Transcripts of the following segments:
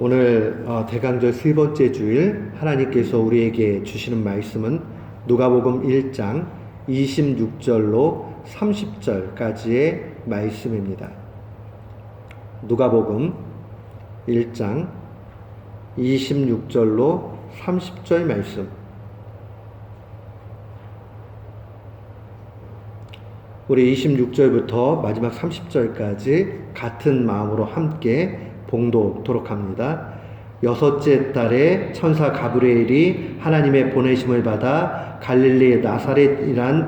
오늘 대강절 세 번째 주일 하나님께서 우리에게 주시는 말씀은 누가복음 1장 26절로 30절까지의 말씀입니다. 누가복음 1장 26절로 30절 말씀. 우리 26절부터 마지막 30절까지 같은 마음으로 함께 봉독토록 합니다. 여섯째 달에 천사 가브리엘이 하나님의 보내심을 받아 갈릴리 나사렛이란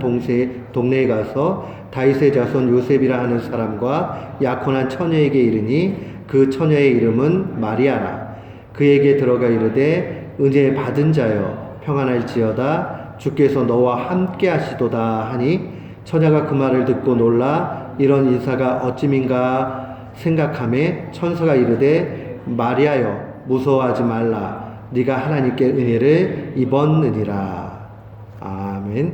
동네에 가서 다윗의 자손 요셉이라 하는 사람과 약혼한 처녀에게 이르니 그 처녀의 이름은 마리아라. 그에게 들어가 이르되 은혜 받은 자여 평안할지어다 주께서 너와 함께 하시도다 하니 처녀가 그 말을 듣고 놀라 이런 인사가 어찌민가 생각하매 천사가 이르되 마리아여 무서워하지 말라 네가 하나님께 은혜를 입었느니라. 아멘.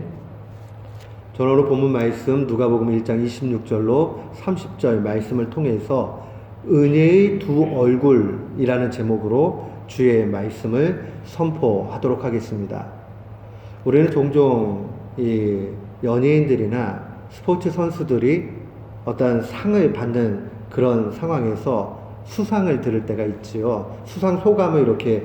저는 오늘 본문 말씀 누가복음 1장 26절로 30절 말씀을 통해서 은혜의 두 얼굴이라는 제목으로 주의 말씀을 선포하도록 하겠습니다. 우리는 종종 이 연예인들이나 스포츠 선수들이 어떤 상을 받는 그런 상황에서 수상을 들을 때가 있지요. 수상 소감을 이렇게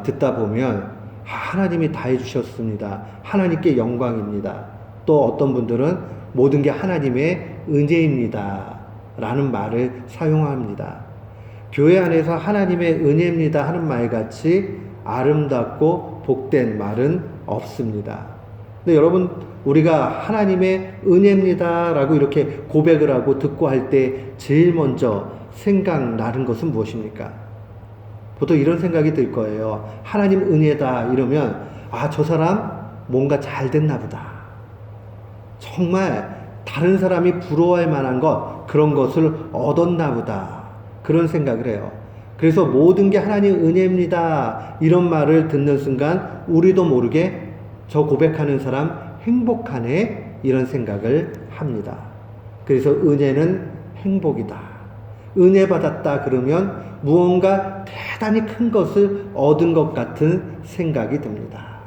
듣다 보면 하나님이 다 해주셨습니다. 하나님께 영광입니다. 또 어떤 분들은 모든 게 하나님의 은혜입니다 라는 말을 사용합니다. 교회 안에서 하나님의 은혜입니다 하는 말같이 아름답고 복된 말은 없습니다. 근데 여러분, 우리가 하나님의 은혜입니다 라고 이렇게 고백을 하고 듣고 할 때 제일 먼저 생각나는 것은 무엇입니까? 보통 이런 생각이 들 거예요. 하나님 은혜다 이러면 저 사람 뭔가 잘 됐나 보다. 정말 다른 사람이 부러워할 만한 그런 것을 얻었나 보다. 그런 생각을 해요. 그래서 모든 게 하나님 은혜입니다 이런 말을 듣는 순간 우리도 모르게 저 고백하는 사람 행복하네 이런 생각을 합니다. 그래서 은혜는 행복이다. 은혜 받았다 그러면 무언가 대단히 큰 것을 얻은 것 같은 생각이 듭니다.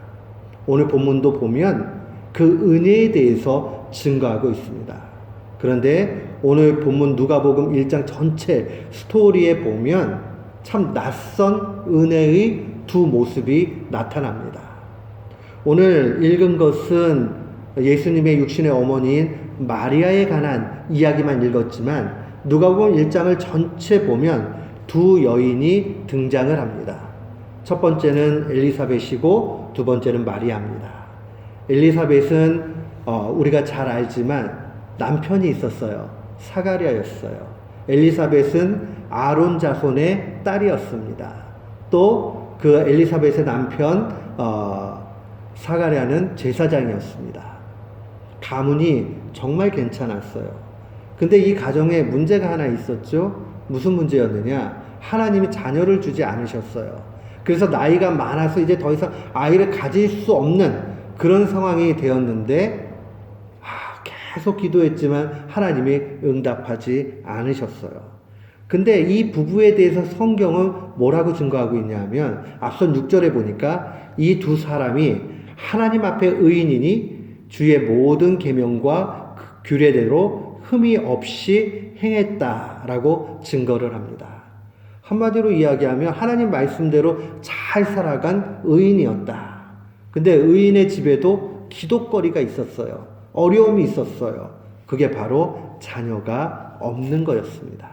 오늘 본문도 보면 그 은혜에 대해서 증거하고 있습니다. 그런데 오늘 본문 누가복음 1장 전체 스토리에 보면 참 낯선 은혜의 두 모습이 나타납니다. 오늘 읽은 것은 예수님의 육신의 어머니인 마리아에 관한 이야기만 읽었지만 누가복음 1장을 전체 보면 두 여인이 등장을 합니다. 첫 번째는 엘리사벳이고 두 번째는 마리아입니다. 엘리사벳은 우리가 잘 알지만 남편이 있었어요. 사가랴였어요. 엘리사벳은 아론 자손의 딸이었습니다. 또 그 엘리사벳의 남편 사가랴는 제사장이었습니다. 가문이 정말 괜찮았어요. 근데 이 가정에 문제가 하나 있었죠. 무슨 문제였느냐? 하나님이 자녀를 주지 않으셨어요. 그래서 나이가 많아서 이제 더 이상 아이를 가질 수 없는 그런 상황이 되었는데 계속 기도했지만 하나님이 응답하지 않으셨어요. 근데 이 부부에 대해서 성경은 뭐라고 증거하고 있냐면 앞선 6절에 보니까 이 두 사람이 하나님 앞에 의인이니 주의 모든 계명과 규례대로 흠이 없이 행했다라고 증거를 합니다. 한마디로 이야기하면 하나님 말씀대로 잘 살아간 의인이었다. 근데 의인의 집에도 기독거리가 있었어요. 어려움이 있었어요. 그게 바로 자녀가 없는 거였습니다.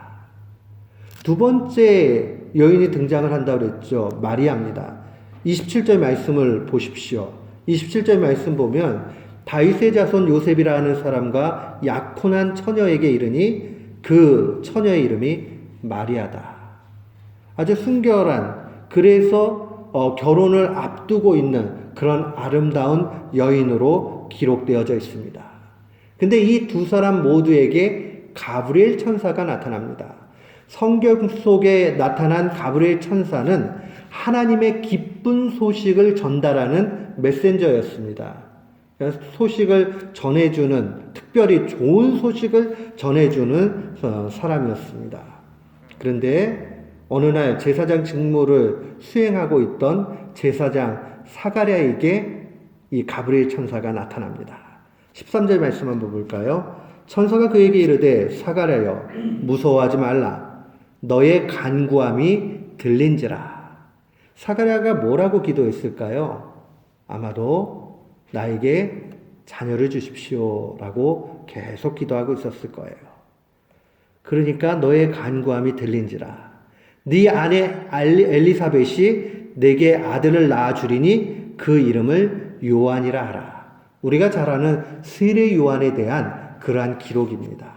두 번째 여인이 등장을 한다고 그랬죠. 마리아입니다. 27절 말씀을 보십시오. 27절 말씀 보면 다윗의 자손 요셉이라 하는 사람과 약혼한 처녀에게 이르니 그 처녀의 이름이 마리아다. 아주 순결한, 그래서 결혼을 앞두고 있는 그런 아름다운 여인으로 기록되어져 있습니다. 근데 이 두 사람 모두에게 가브리엘 천사가 나타납니다. 성경 속에 나타난 가브리엘 천사는 하나님의 기쁜 소식을 전달하는 메신저였습니다. 소식을 전해주는, 특별히 좋은 소식을 전해주는 사람이었습니다. 그런데 어느 날 제사장 직무를 수행하고 있던 제사장 사가랴에게 이 가브리엘 천사가 나타납니다. 13절 말씀 한번 볼까요? 천사가 그에게 이르되 사가랴여 무서워하지 말라. 너의 간구함이 들린지라. 사가랴가 뭐라고 기도했을까요? 아마도 나에게 자녀를 주십시오라고 계속 기도하고 있었을 거예요. 그러니까 너의 간구함이 들린지라. 네 아내 엘리사벳이 내게 아들을 낳아주리니 그 이름을 요한이라 하라. 우리가 잘 아는 세례 요한에 대한 그러한 기록입니다.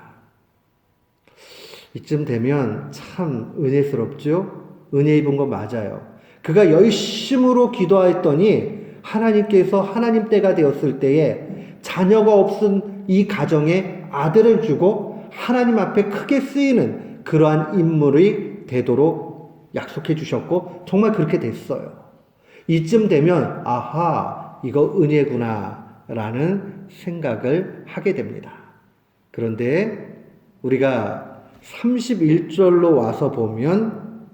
이쯤 되면 참 은혜스럽죠? 은혜 입은 거 맞아요. 그가 열심으로 기도했더니 하나님께서 하나님 때가 되었을 때에 자녀가 없은 이 가정에 아들을 주고 하나님 앞에 크게 쓰이는 그러한 인물이 되도록 약속해 주셨고 정말 그렇게 됐어요. 이쯤 되면 아하, 이거 은혜구나 라는 생각을 하게 됩니다. 그런데 우리가 31절로 와서 보면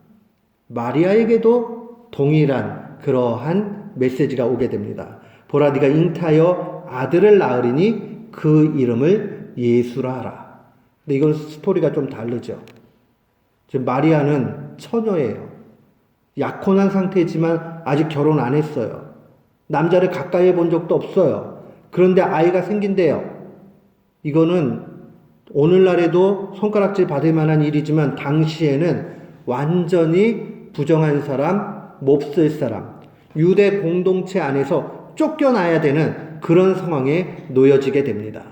마리아에게도 동일한 그러한 메시지가 오게 됩니다. 보라, 네가 잉타하여 아들을 낳으리니 그 이름을 예수라 하라. 근데 이건 스토리가 좀 다르죠. 지금 마리아는 처녀예요. 약혼한 상태지만 아직 결혼 안 했어요. 남자를 가까이 본 적도 없어요. 그런데 아이가 생긴대요. 이거는 오늘날에도 손가락질 받을 만한 일이지만 당시에는 완전히 부정한 사람, 몹쓸 사람, 유대 공동체 안에서 쫓겨나야 되는 그런 상황에 놓여지게 됩니다.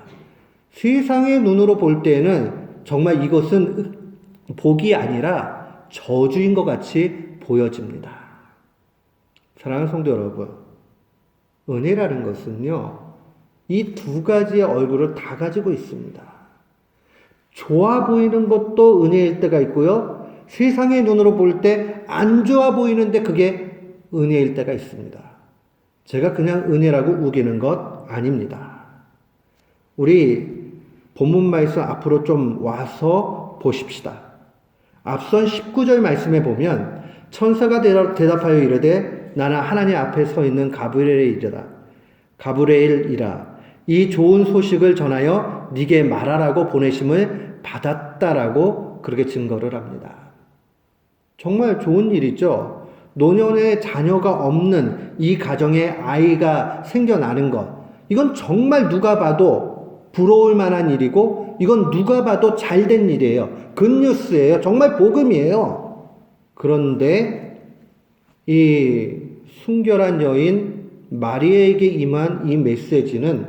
세상의 눈으로 볼 때에는 정말 이것은 복이 아니라 저주인 것 같이 보여집니다. 사랑하는 성도 여러분, 은혜라는 것은요, 이 두 가지의 얼굴을 다 가지고 있습니다. 좋아 보이는 것도 은혜일 때가 있고요, 세상의 눈으로 볼 때 안 좋아 보이는데 그게 은혜일 때가 있습니다. 제가 그냥 은혜라고 우기는 것 아닙니다. 우리 본문 말씀 앞으로 좀 와서 보십시다. 앞선 19절 말씀에 보면 천사가 대답하여 이르되 나는 하나님 앞에 서 있는 가브리엘이라. 이 좋은 소식을 전하여 네게 말하라고 보내심을 받았다라고 그렇게 증거를 합니다. 정말 좋은 일이죠. 노년에 자녀가 없는 이 가정에 아이가 생겨나는 것, 이건 정말 누가 봐도 부러울 만한 일이고 이건 누가 봐도 잘된 일이에요. 굿뉴스예요. 정말 복음이에요. 그런데 이 순결한 여인 마리아에게 임한 이 메시지는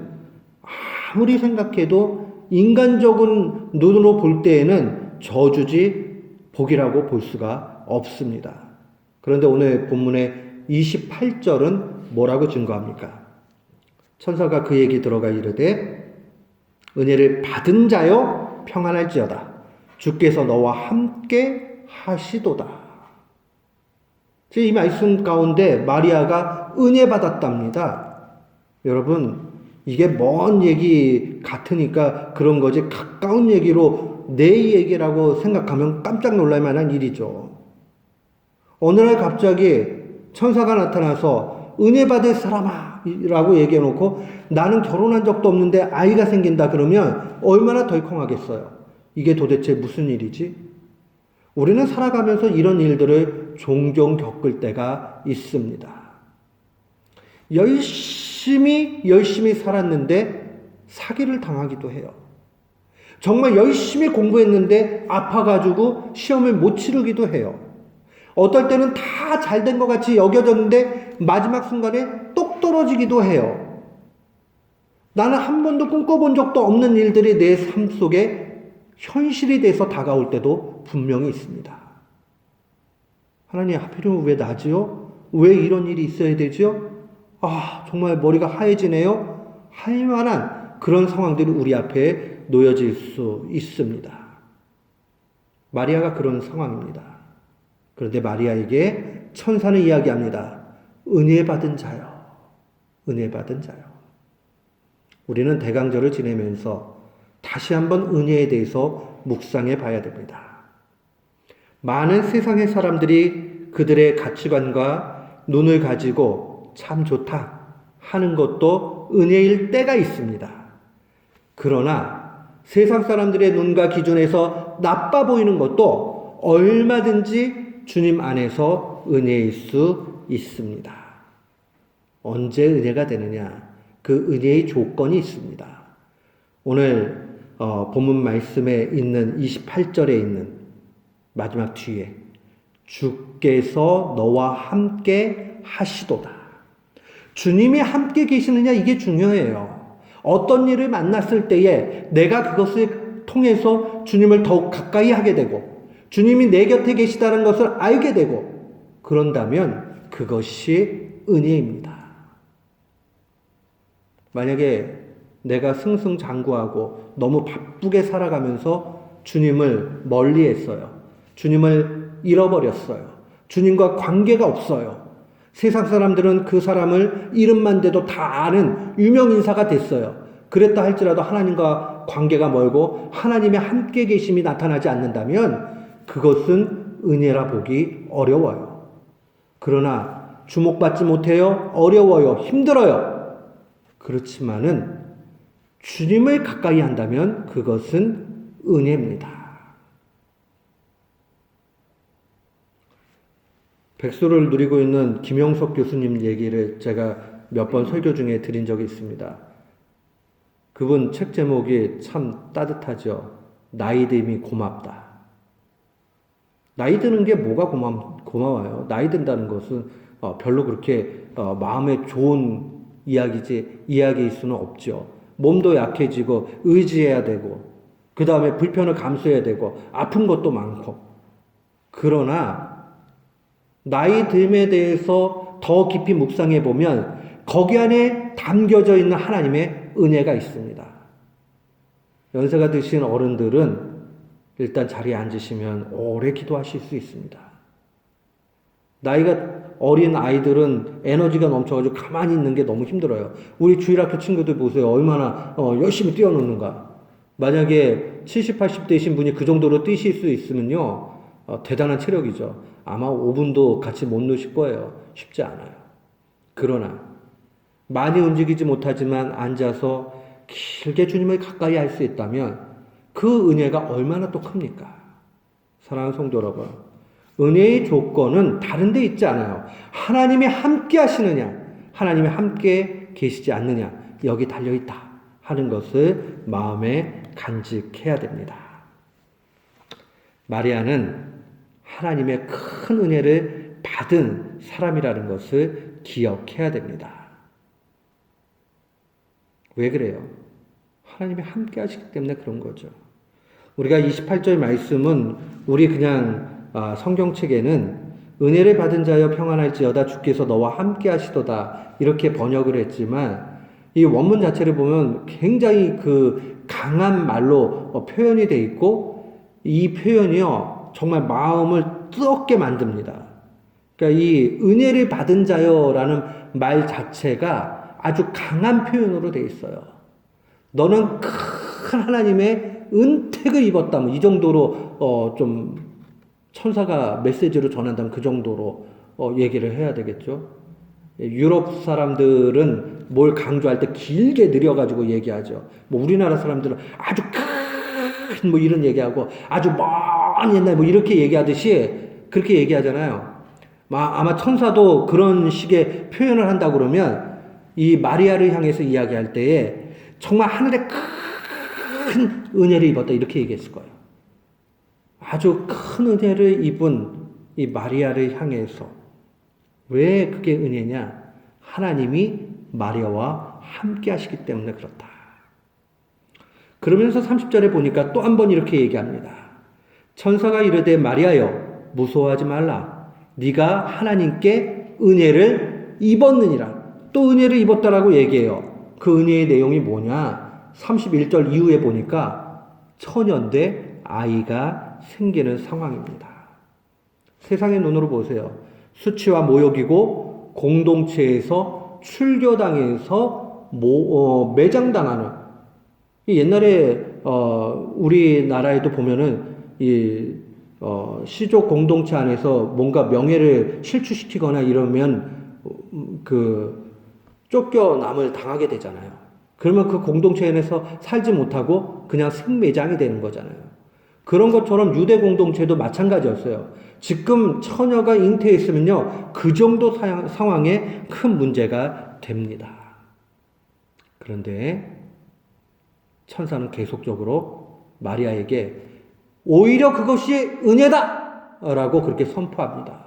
아무리 생각해도 인간적인 눈으로 볼 때에는 저주지 복이라고 볼 수가 없습니다. 그런데 오늘 본문의 28절은 뭐라고 증거합니까? 천사가 그에게 들어가 이르되 은혜를 받은 자여 평안할지어다. 주께서 너와 함께 하시도다. 이 말씀 가운데 마리아가 은혜 받았답니다. 여러분, 이게 먼 얘기 같으니까 그런 거지 가까운 얘기로 내 얘기라고 생각하면 깜짝 놀랄 만한 일이죠. 어느 날 갑자기 천사가 나타나서 은혜 받을 사람아 라고 얘기해 놓고 나는 결혼한 적도 없는데 아이가 생긴다 그러면 얼마나 덜컹하겠어요. 이게 도대체 무슨 일이지? 우리는 살아가면서 이런 일들을 종종 겪을 때가 있습니다. 열심히 살았는데 사기를 당하기도 해요. 정말 열심히 공부했는데 아파가지고 시험을 못 치르기도 해요. 어떨 때는 다 잘된 것 같이 여겨졌는데 마지막 순간에 똑 떨어지기도 해요. 나는 한 번도 꿈꿔본 적도 없는 일들이 내 삶 속에 현실이 돼서 다가올 때도 분명히 있습니다. 하나님, 하필이면 왜 나지요? 왜 이런 일이 있어야 되죠? 정말 머리가 하얘지네요. 할 만한 그런 상황들이 우리 앞에 놓여질 수 있습니다. 마리아가 그런 상황입니다. 그런데 마리아에게 천사는 이야기합니다. 은혜 받은 자요. 은혜 받은 자요. 우리는 대강절을 지내면서 다시 한번 은혜에 대해서 묵상해 봐야 됩니다. 많은 세상의 사람들이 그들의 가치관과 눈을 가지고 참 좋다 하는 것도 은혜일 때가 있습니다. 그러나 세상 사람들의 눈과 기준에서 나빠 보이는 것도 얼마든지 주님 안에서 은혜일 수 있습니다. 언제 은혜가 되느냐? 그 은혜의 조건이 있습니다. 오늘 본문 말씀에 있는 28절에 있는 마지막 뒤에 주께서 너와 함께 하시도다. 주님이 함께 계시느냐 이게 중요해요. 어떤 일을 만났을 때에 내가 그것을 통해서 주님을 더욱 가까이 하게 되고 주님이 내 곁에 계시다는 것을 알게 되고 그런다면 그것이 은혜입니다. 만약에 내가 승승장구하고 너무 바쁘게 살아가면서 주님을 멀리했어요. 주님을 잃어버렸어요. 주님과 관계가 없어요. 세상 사람들은 그 사람을 이름만 대도 다 아는 유명인사가 됐어요. 그랬다 할지라도 하나님과 관계가 멀고 하나님의 함께 계심이 나타나지 않는다면 그것은 은혜라 보기 어려워요. 그러나 주목받지 못해요. 어려워요. 힘들어요. 그렇지만은 주님을 가까이 한다면 그것은 은혜입니다. 백수를 누리고 있는 김영석 교수님 얘기를 제가 몇 번 설교 중에 드린 적이 있습니다. 그분 책 제목이 참 따뜻하죠. 나이 듦이 고맙다. 나이 드는 게 뭐가 고마워요? 나이 든다는 것은 별로 그렇게 마음에 좋은 이야기일 수는 없죠. 몸도 약해지고 의지해야 되고 그 다음에 불편을 감수해야 되고 아픈 것도 많고 그러나 나이 듦에 대해서 더 깊이 묵상해 보면 거기 안에 담겨져 있는 하나님의 은혜가 있습니다. 연세가 드신 어른들은 일단 자리에 앉으시면 오래 기도하실 수 있습니다. 나이가 어린 아이들은 에너지가 넘쳐가지고 가만히 있는 게 너무 힘들어요. 우리 주일학교 친구들 보세요. 얼마나 열심히 뛰어노는가. 만약에 70, 80대이신 분이 그 정도로 뛰실 수 있으면요. 대단한 체력이죠. 아마 5분도 같이 못 노실 거예요. 쉽지 않아요. 그러나 많이 움직이지 못하지만 앉아서 길게 주님을 가까이 할 수 있다면 그 은혜가 얼마나 또 큽니까? 사랑하는 성도 여러분, 은혜의 조건은 다른 데 있지 않아요. 하나님이 함께 하시느냐, 하나님이 함께 계시지 않느냐, 여기 달려있다 하는 것을 마음에 간직해야 됩니다. 마리아는 하나님의 큰 은혜를 받은 사람이라는 것을 기억해야 됩니다. 왜 그래요? 하나님이 함께 하시기 때문에 그런 거죠. 우리가 28절 말씀은 우리 그냥 성경책에는 은혜를 받은 자여 평안할지어다 주께서 너와 함께 하시도다 이렇게 번역을 했지만 이 원문 자체를 보면 굉장히 그 강한 말로 표현이 되어 있고 이 표현이요 정말 마음을 뜨겁게 만듭니다. 그러니까 이 은혜를 받은 자여라는 말 자체가 아주 강한 표현으로 되어 있어요. 너는 큰 하나님의 은택을 입었다. 이 정도로 좀 천사가 메시지로 전한다면 그 정도로 얘기를 해야 되겠죠. 유럽 사람들은 뭘 강조할 때 길게 느려가지고 얘기하죠. 뭐 우리나라 사람들은 아주 큰 뭐 이런 얘기하고 아주 먼 옛날 뭐 이렇게 얘기하듯이 그렇게 얘기하잖아요. 아마 천사도 그런 식의 표현을 한다 그러면 이 마리아를 향해서 이야기할 때에 정말 하늘에 큰 은혜를 입었다 이렇게 얘기했을 거예요. 아주 큰 은혜를 입은 이 마리아를 향해서 왜 그게 은혜냐? 하나님이 마리아와 함께 하시기 때문에 그렇다. 그러면서 30절에 보니까 또 한 번 이렇게 얘기합니다. 천사가 이르되 마리아여 무서워하지 말라. 네가 하나님께 은혜를 입었느니라. 또 은혜를 입었다라고 얘기해요. 그 은혜의 내용이 뭐냐? 31절 이후에 보니까 처녀인데 아이가 생기는 상황입니다. 세상의 눈으로 보세요. 수치와 모욕이고 공동체에서 출교당해서 매장당하는 옛날에 우리나라에도 보면은 이 시족 공동체 안에서 뭔가 명예를 실추시키거나 이러면 쫓겨남을 당하게 되잖아요. 그러면 그 공동체 안에서 살지 못하고 그냥 생매장이 되는 거잖아요. 그런 것처럼 유대 공동체도 마찬가지였어요. 지금 처녀가 잉태했으면요, 그 정도 상황에 큰 문제가 됩니다. 그런데 천사는 계속적으로 마리아에게 오히려 그것이 은혜다! 라고 그렇게 선포합니다.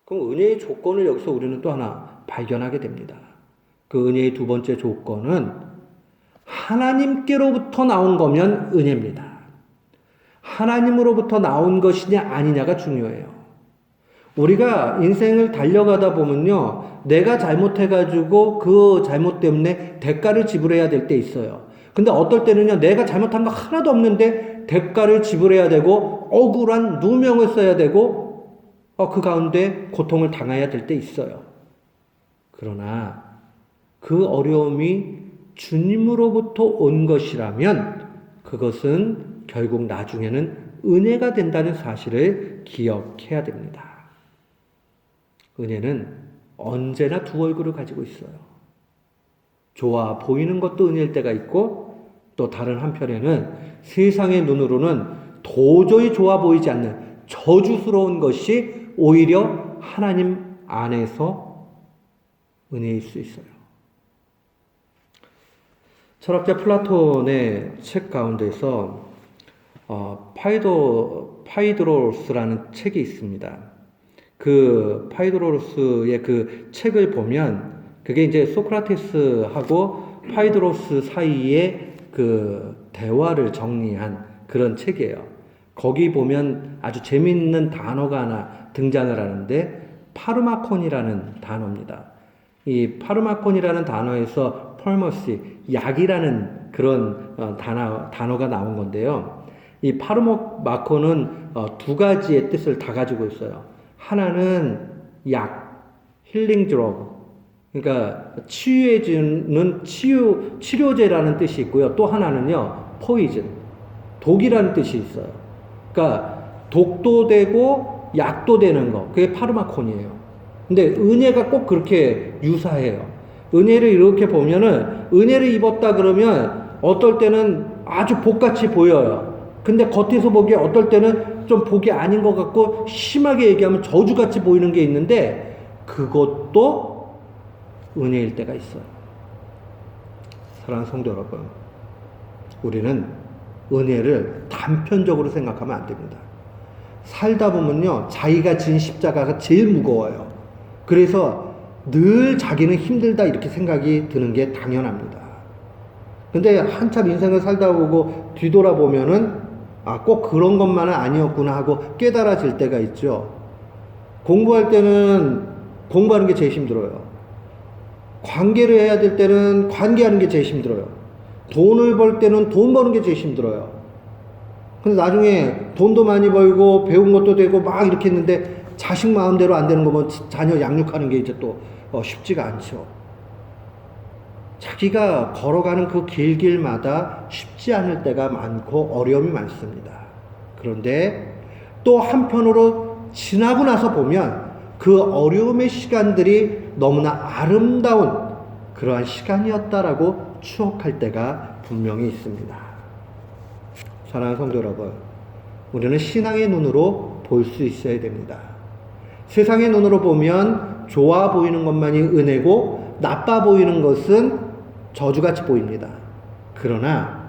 그럼 은혜의 조건을 여기서 우리는 또 하나 발견하게 됩니다. 그 은혜의 두 번째 조건은 하나님께로부터 나온 거면 은혜입니다. 하나님으로부터 나온 것이냐 아니냐가 중요해요. 우리가 인생을 달려가다 보면요, 내가 잘못해가지고 그 잘못 때문에 대가를 지불해야 될 때 있어요. 근데 어떨 때는요, 내가 잘못한 거 하나도 없는데 대가를 지불해야 되고 억울한 누명을 써야 되고 그 가운데 고통을 당해야 될 때 있어요. 그러나 그 어려움이 주님으로부터 온 것이라면 그것은 결국 나중에는 은혜가 된다는 사실을 기억해야 됩니다. 은혜는 언제나 두 얼굴을 가지고 있어요. 좋아 보이는 것도 은혜일 때가 있고 또 다른 한편에는 세상의 눈으로는 도저히 좋아 보이지 않는 저주스러운 것이 오히려 하나님 안에서 은혜일 수 있어요. 철학자 플라톤의 책 가운데서 파이드로스라는 책이 있습니다. 그 파이드로스의 그 책을 보면 그게 이제 소크라테스하고 파이드로스 사이의 그 대화를 정리한 그런 책이에요. 거기 보면 아주 재미있는 단어가 하나 등장을 하는데 파르마콘이라는 단어입니다. 이 파르마콘이라는 단어에서 펄머시, 약이라는 그런 단어가 나온 건데요. 이 파르마콘은 두 가지의 뜻을 다 가지고 있어요. 하나는 약, 힐링 드러그, 그러니까 치유해주는 치료제라는 뜻이 있고요. 또 하나는요, 포이즌, 독이라는 뜻이 있어요. 그러니까 독도 되고 약도 되는 거, 그게 파르마콘이에요. 근데 은혜가 꼭 그렇게 유사해요. 은혜를 이렇게 보면은 은혜를 입었다 그러면 어떨 때는 아주 복같이 보여요. 근데 겉에서 보기에 어떨 때는 좀 복이 아닌 것 같고 심하게 얘기하면 저주같이 보이는 게 있는데 그것도 은혜일 때가 있어요. 사랑하는 성도 여러분, 우리는 은혜를 단편적으로 생각하면 안 됩니다. 살다 보면요, 자기가 진 십자가가 제일 무거워요. 그래서 늘 자기는 힘들다 이렇게 생각이 드는 게 당연합니다. 근데 한참 인생을 살다 보고 뒤돌아보면은 꼭 그런 것만은 아니었구나 하고 깨달아질 때가 있죠. 공부할 때는 공부하는 게 제일 힘들어요. 관계를 해야 될 때는 관계하는 게 제일 힘들어요. 돈을 벌 때는 돈 버는 게 제일 힘들어요. 근데 나중에 돈도 많이 벌고 배운 것도 되고 막 이렇게 했는데 자식 마음대로 안 되는 거면 자녀 양육하는 게 이제 또 쉽지가 않죠. 자기가 걸어가는 그 길마다 쉽지 않을 때가 많고 어려움이 많습니다. 그런데 또 한편으로 지나고 나서 보면 그 어려움의 시간들이 너무나 아름다운 그러한 시간이었다라고 추억할 때가 분명히 있습니다. 사랑하는 성도 여러분, 우리는 신앙의 눈으로 볼 수 있어야 됩니다. 세상의 눈으로 보면 좋아 보이는 것만이 은혜고 나빠 보이는 것은 저주같이 보입니다. 그러나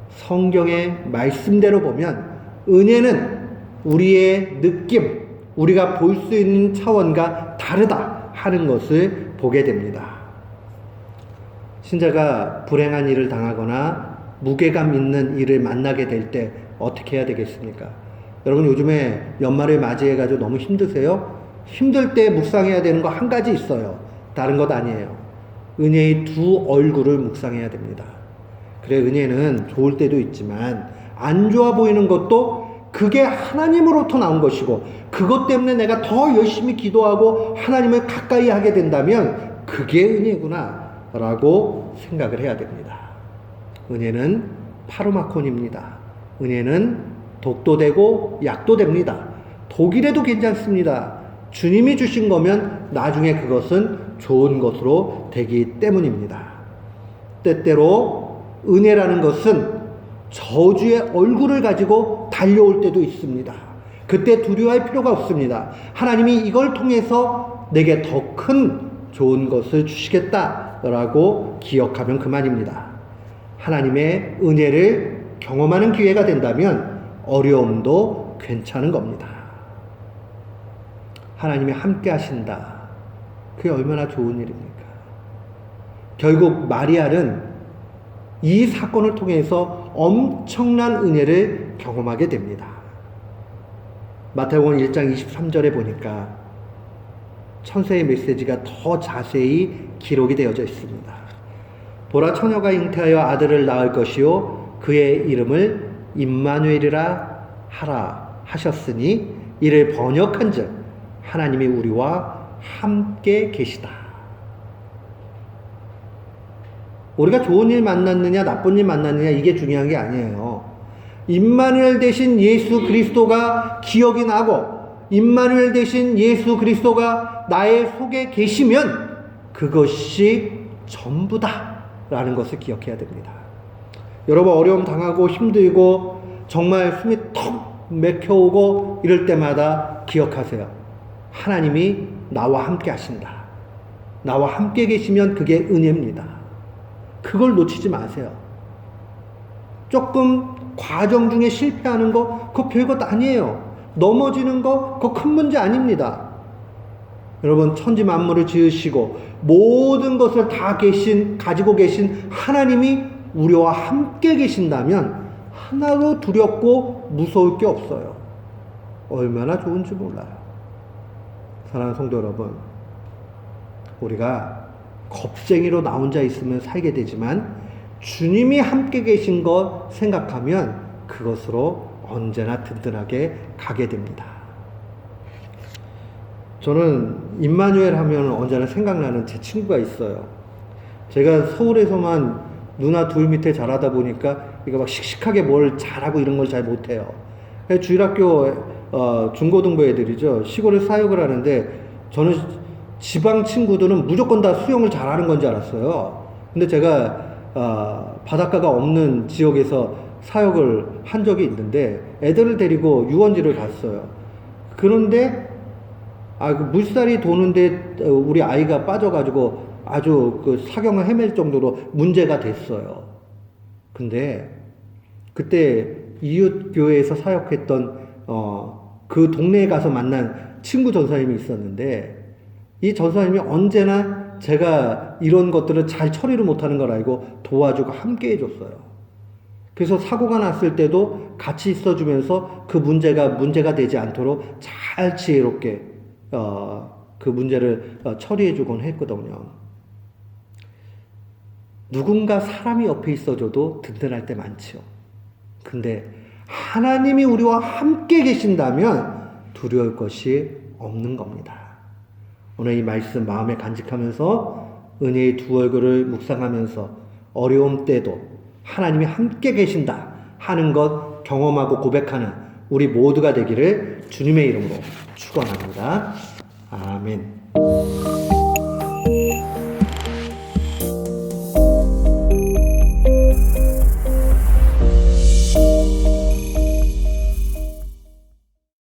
성경의 말씀대로 보면 은혜는 우리의 느낌, 우리가 볼 수 있는 차원과 다르다 하는 것을 보게 됩니다. 신자가 불행한 일을 당하거나 무게감 있는 일을 만나게 될 때 어떻게 해야 되겠습니까? 여러분 요즘에 연말을 맞이해가지고 너무 힘드세요? 힘들 때 묵상해야 되는 거 한 가지 있어요. 다른 것 아니에요. 은혜의 두 얼굴을 묵상해야 됩니다. 그래, 은혜는 좋을 때도 있지만 안 좋아 보이는 것도 그게 하나님으로부터 나온 것이고 그것 때문에 내가 더 열심히 기도하고 하나님을 가까이 하게 된다면 그게 은혜구나 라고 생각을 해야 됩니다. 은혜는 파르마콘입니다. 은혜는 독도 되고 약도 됩니다. 독이라도 괜찮습니다. 주님이 주신 거면 나중에 그것은 좋은 것으로 되기 때문입니다. 때때로 은혜라는 것은 저주의 얼굴을 가지고 달려올 때도 있습니다. 그때 두려워할 필요가 없습니다. 하나님이 이걸 통해서 내게 더 큰 좋은 것을 주시겠다라고 기억하면 그만입니다. 하나님의 은혜를 경험하는 기회가 된다면 어려움도 괜찮은 겁니다. 하나님이 함께 하신다. 그게 얼마나 좋은 일입니까? 결국 마리아는 이 사건을 통해서 엄청난 은혜를 경험하게 됩니다. 마태복음 1장 23절에 보니까 천사의 메시지가 더 자세히 기록이 되어져 있습니다. 보라, 처녀가 잉태하여 아들을 낳을 것이요 그의 이름을 임마누엘이라 하라 하셨으니 이를 번역한즉 하나님이 우리와 함께 계시다. 우리가 좋은 일 만났느냐 나쁜 일 만났느냐 이게 중요한 게 아니에요. 임마누엘 대신 예수 그리스도가 기억이 나고 임마누엘 대신 예수 그리스도가 나의 속에 계시면 그것이 전부다 라는 것을 기억해야 됩니다. 여러분, 어려움 당하고 힘들고 정말 숨이 턱 막혀오고 이럴 때마다 기억하세요. 하나님이 나와 함께 하신다. 나와 함께 계시면 그게 은혜입니다. 그걸 놓치지 마세요. 조금 과정 중에 실패하는 거 그거 별것 아니에요. 넘어지는 거 그거 큰 문제 아닙니다. 여러분, 천지 만물을 지으시고 모든 것을 다 가지고 계신 하나님이 우리와 함께 계신다면 하나도 두렵고 무서울 게 없어요. 얼마나 좋은지 몰라요. 사랑하는 성도 여러분, 우리가 겁쟁이로 나 혼자 있으면 살게 되지만 주님이 함께 계신 것 생각하면 그것으로 언제나 든든하게 가게 됩니다. 저는 임마누엘 하면 언제나 생각나는 제 친구가 있어요. 제가 서울에서만 누나 둘 밑에 자라다 보니까 이거 막 씩씩하게 뭘 잘하고 이런 걸 잘 못해요. 주일학교 중고등부 애들이죠. 시골에 사역을 하는데 저는 지방 친구들은 무조건 다 수영을 잘하는 건 줄 알았어요. 근데 제가 바닷가가 없는 지역에서 사역을 한 적이 있는데 애들을 데리고 유원지를 갔어요. 그런데 그 물살이 도는데 우리 아이가 빠져가지고 아주 그 사경을 헤맬 정도로 문제가 됐어요. 근데 그때 이웃교회에서 사역했던 그 동네에 가서 만난 친구 전사님이 있었는데 이 전사님이 언제나 제가 이런 것들을 잘 처리를 못하는 걸 알고 도와주고 함께 해줬어요. 그래서 사고가 났을 때도 같이 있어주면서 그 문제가 되지 않도록 잘 지혜롭게 그 문제를 처리해주곤 했거든요. 누군가 사람이 옆에 있어줘도 든든할 때 많죠. 근데 하나님이 우리와 함께 계신다면 두려울 것이 없는 겁니다. 오늘 이 말씀 마음에 간직하면서 은혜의 두 얼굴을 묵상하면서 어려움 때도 하나님이 함께 계신다 하는 것 경험하고 고백하는 우리 모두가 되기를 주님의 이름으로 축원합니다. 아멘.